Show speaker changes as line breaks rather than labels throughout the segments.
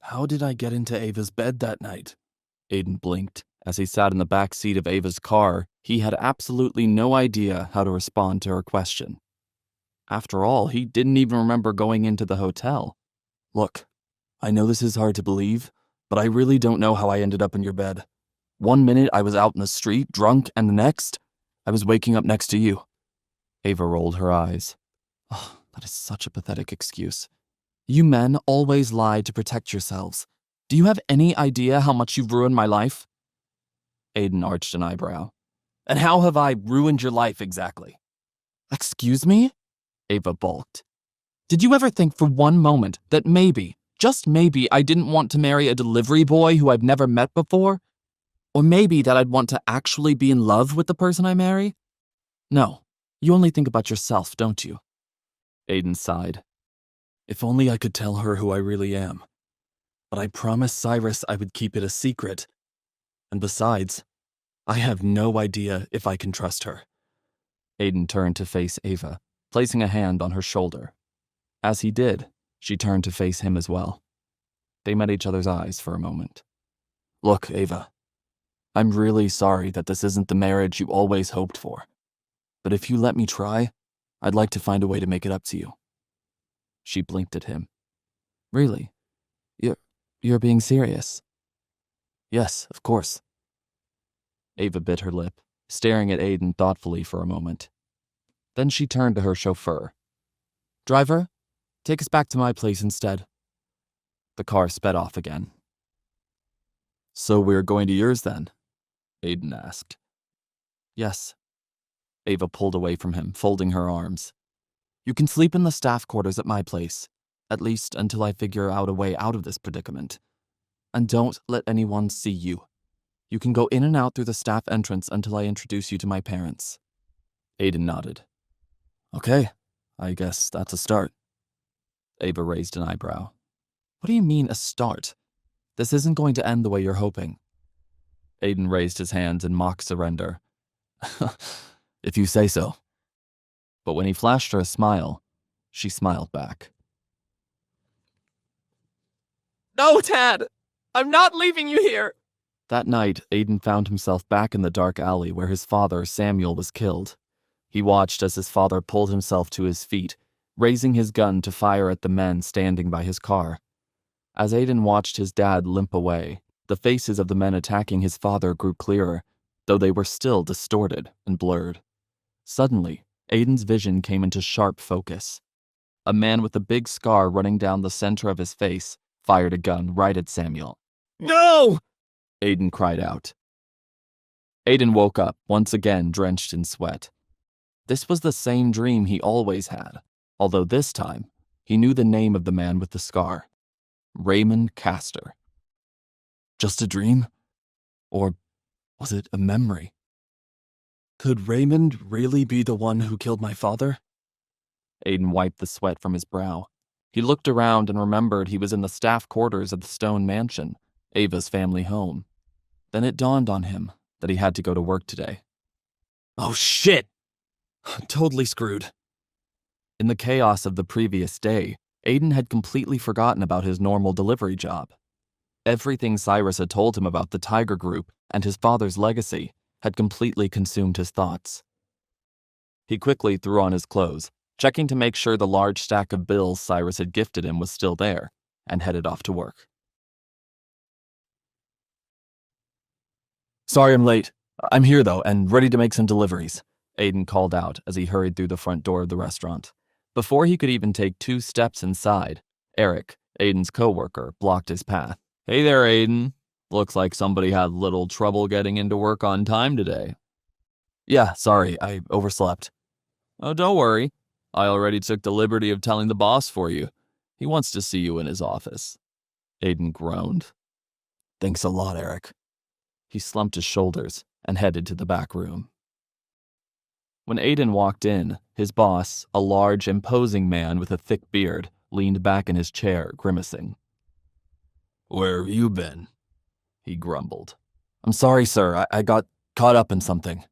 How did I get into Ava's bed that night? Aiden blinked. As he sat in the back seat of Ava's car, he had absolutely no idea how to respond to her question. After all, he didn't even remember going into the hotel. Look, I know this is hard to believe, but I really don't know how I ended up in your bed. One minute I was out in the street, drunk, and the next, I was waking up next to you. Ava rolled her eyes. Oh, that is such a pathetic excuse. You men always lie to protect yourselves. Do you have any idea how much you've ruined my life? Aiden arched an eyebrow. And how have I ruined your life exactly? Excuse me? Ava balked. Did you ever think for one moment that maybe, just maybe, I didn't want to marry a delivery boy who I've never met before? Or maybe that I'd want to actually be in love with the person I marry? No, you only think about yourself, don't you? Aiden sighed. If only I could tell her who I really am. But I promised Cyrus I would keep it a secret. And besides, I have no idea if I can trust her. Aiden turned to face Ava, placing a hand on her shoulder. As he did, she turned to face him as well. They met each other's eyes for a moment. Look, Ava, I'm really sorry that this isn't the marriage you always hoped for. But if you let me try, I'd like to find a way to make it up to you. She blinked at him. Really? You're being serious? Yes, of course. Ava bit her lip, staring at Aiden thoughtfully for a moment. Then she turned to her chauffeur. Driver, take us back to my place instead. The car sped off again. So we're going to yours then? Aiden asked. Yes. Ava pulled away from him, folding her arms. You can sleep in the staff quarters at my place, at least until I figure out a way out of this predicament. And don't let anyone see you. You can go in and out through the staff entrance until I introduce you to my parents. Aiden nodded. Okay, I guess that's a start. Ava raised an eyebrow. What do you mean, a start? This isn't going to end the way you're hoping. Aiden raised his hands in mock surrender. If you say so. But when he flashed her a smile, she smiled back. No, Dad! I'm not leaving you here! That night, Aiden found himself back in the dark alley where his father, Samuel, was killed. He watched as his father pulled himself to his feet, raising his gun to fire at the men standing by his car. As Aiden watched his dad limp away, the faces of the men attacking his father grew clearer, though they were still distorted and blurred. Suddenly, Aiden's vision came into sharp focus. A man with a big scar running down the center of his face fired a gun right at Samuel. No! Aiden cried out. Aiden woke up, once again drenched in sweat. This was the same dream he always had, although this time, he knew the name of the man with the scar. Raymond Castor. Just a dream? Or was it a memory? Could Raymond really be the one who killed my father? Aiden wiped the sweat from his brow. He looked around and remembered he was in the staff quarters of the Stone Mansion, Ava's family home. Then it dawned on him that he had to go to work today. Oh shit! Totally screwed. In the chaos of the previous day, Aiden had completely forgotten about his normal delivery job. Everything Cyrus had told him about the Tiger Group and his father's legacy had completely consumed his thoughts. He quickly threw on his clothes, checking to make sure the large stack of bills Cyrus had gifted him was still there, and headed off to work. Sorry I'm late. I'm here though, and ready to make some deliveries, Aiden called out as he hurried through the front door of the restaurant. Before he could even take 2 steps inside, Eric, Aiden's coworker, blocked his path. Hey there, Aiden. Looks like somebody had little trouble getting into work on time today. Yeah, sorry, I overslept. Oh, don't worry. I already took the liberty of telling the boss for you. He wants to see you in his office. Aiden groaned. Thanks a lot, Eric. He slumped his shoulders and headed to the back room. When Aiden walked in, his boss, a large, imposing man with a thick beard, leaned back in his chair, grimacing. Where have you been? He grumbled. I'm sorry, sir. I got caught up in something.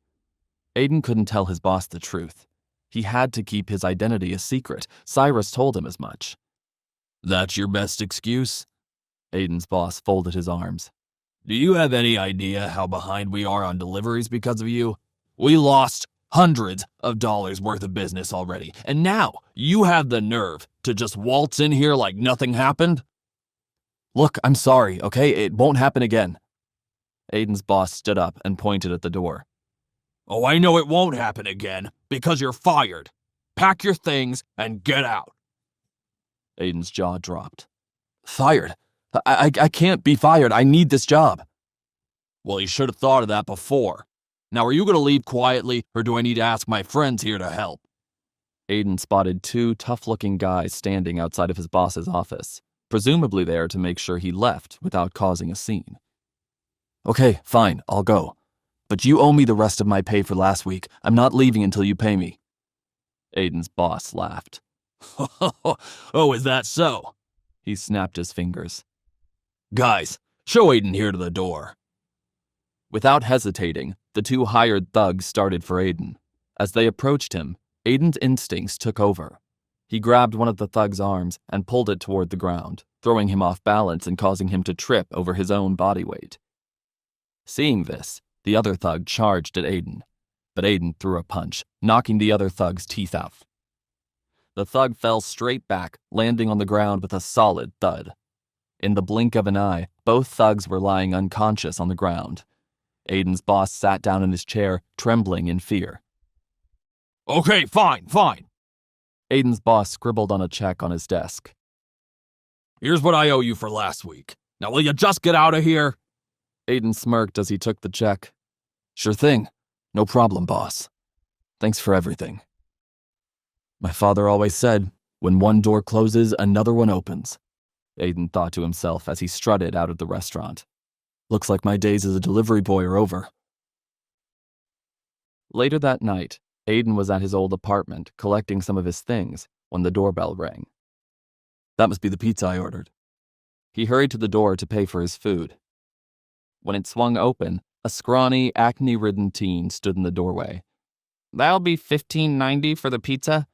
Aiden couldn't tell his boss the truth. He had to keep his identity a secret. Cyrus told him as much. That's your best excuse? Aiden's boss folded his arms.
Do you have any idea how behind we are on deliveries because of you? We lost hundreds of dollars worth of business already, and now you have the nerve to just waltz in here like nothing happened?
Look, I'm sorry, okay? It won't happen again. Aiden's boss stood up and pointed at the door.
Oh, I know it won't happen again, because you're fired. Pack your things and get out.
Aiden's jaw dropped. Fired? I can't be fired. I need this job.
Well, you should have thought of that before. Now, are you going to leave quietly, or do I need to ask my friends here to help?
Aiden spotted two tough-looking guys standing outside of his boss's office, presumably there to make sure he left without causing a scene. Okay, fine, I'll go. But you owe me the rest of my pay for last week. I'm not leaving until you pay me. Aiden's boss laughed.
Oh, is that so?
He snapped his fingers.
Guys, show Aiden here to the door.
Without hesitating, the two hired thugs started for Aiden. As they approached him, Aiden's instincts took over. He grabbed one of the thug's arms and pulled it toward the ground, throwing him off balance and causing him to trip over his own body weight. Seeing this, the other thug charged at Aiden, but Aiden threw a punch, knocking the other thug's teeth out. The thug fell straight back, landing on the ground with a solid thud. In the blink of an eye, both thugs were lying unconscious on the ground. Aiden's boss sat down in his chair, trembling in fear.
Okay, fine.
Aiden's boss scribbled on a check on his desk.
Here's what I owe you for last week. Now will you just get out of here?
Aiden smirked as he took the check. Sure thing. No problem, boss. Thanks for everything. My father always said, when one door closes, another one opens. Aiden thought to himself as he strutted out of the restaurant. Looks like my days as a delivery boy are over. Later that night, Aiden was at his old apartment collecting some of his things when the doorbell rang. That must be the pizza I ordered. He hurried to the door to pay for his food. When it swung open, a scrawny, acne-ridden teen stood in the doorway. That'll be $15.90 for the pizza,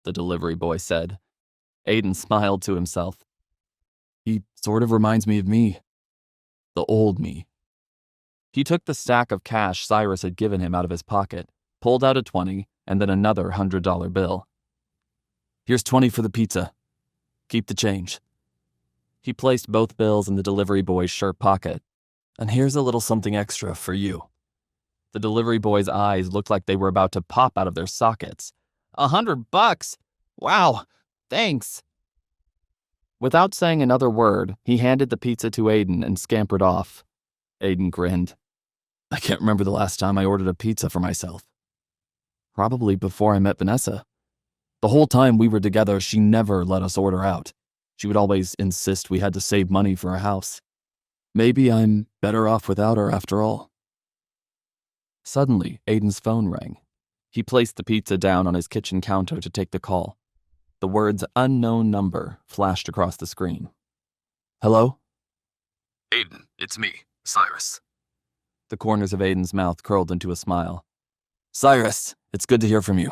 the delivery boy said. Aiden smiled to himself. He sort of reminds me of me. The old me. He took the stack of cash Cyrus had given him out of his pocket, pulled out a 20, and then another $100 bill. Here's 20 for the pizza. Keep the change. He placed both bills in the delivery boy's shirt pocket. And here's a little something extra for you. The delivery boy's eyes looked like they were about to pop out of their sockets. $100? Wow, thanks. Without saying another word, he handed the pizza to Aiden and scampered off. Aiden grinned. I can't remember the last time I ordered a pizza for myself. Probably before I met Vanessa. The whole time we were together, she never let us order out. She would always insist we had to save money for a house. Maybe I'm better off without her after all. Suddenly, Aiden's phone rang. He placed the pizza down on his kitchen counter to take the call. The words unknown number flashed across the screen. Hello?
Aiden, it's me, Cyrus.
The corners of Aiden's mouth curled into a smile. Cyrus, it's good to hear from you.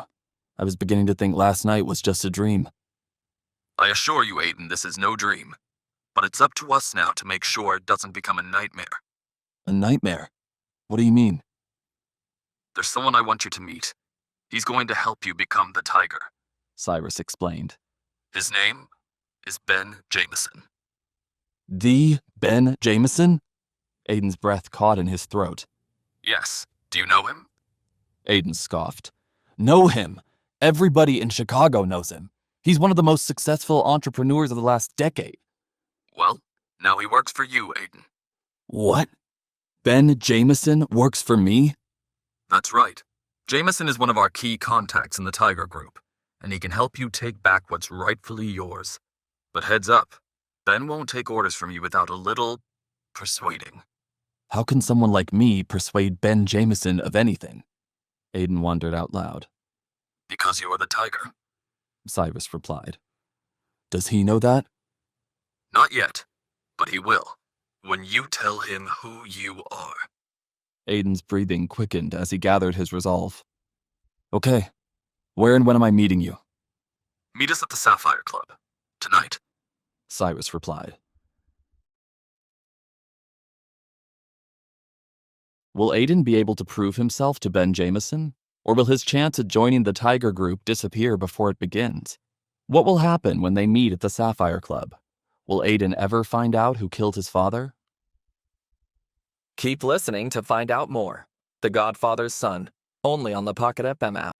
I was beginning to think last night was just a dream.
I assure you, Aiden, this is no dream. But it's up to us now to make sure it doesn't become a nightmare.
A nightmare? What do you mean?
There's someone I want you to meet. He's going to help you become the Tiger,
Cyrus explained.
His name is Ben Jameson.
The Ben Jameson? Aiden's breath caught in his throat.
Yes. Do you know him?
Aiden scoffed. Know him? Everybody in Chicago knows him. He's one of the most successful entrepreneurs of the last decade.
Well, now he works for you, Aiden.
What? Ben Jameson works for me?
That's right. Jameson is one of our key contacts in the Tiger Group, and he can help you take back what's rightfully yours. But heads up, Ben won't take orders from you without a little persuading.
How can someone like me persuade Ben Jameson of anything? Aiden wondered out loud.
Because you are the Tiger,
Cyrus replied. Does he know that?
Not yet, but he will, when you tell him who you are.
Aiden's breathing quickened as he gathered his resolve. Okay, where and when am I meeting you?
Meet us at the Sapphire Club, tonight,
Cyrus replied. Will Aiden be able to prove himself to Ben Jameson? Or will his chance at joining the Tiger Group disappear before it begins? What will happen when they meet at the Sapphire Club? Will Aiden ever find out who killed his father? Keep listening to find out more. The Godfather's Son, only on the Pocket FM app.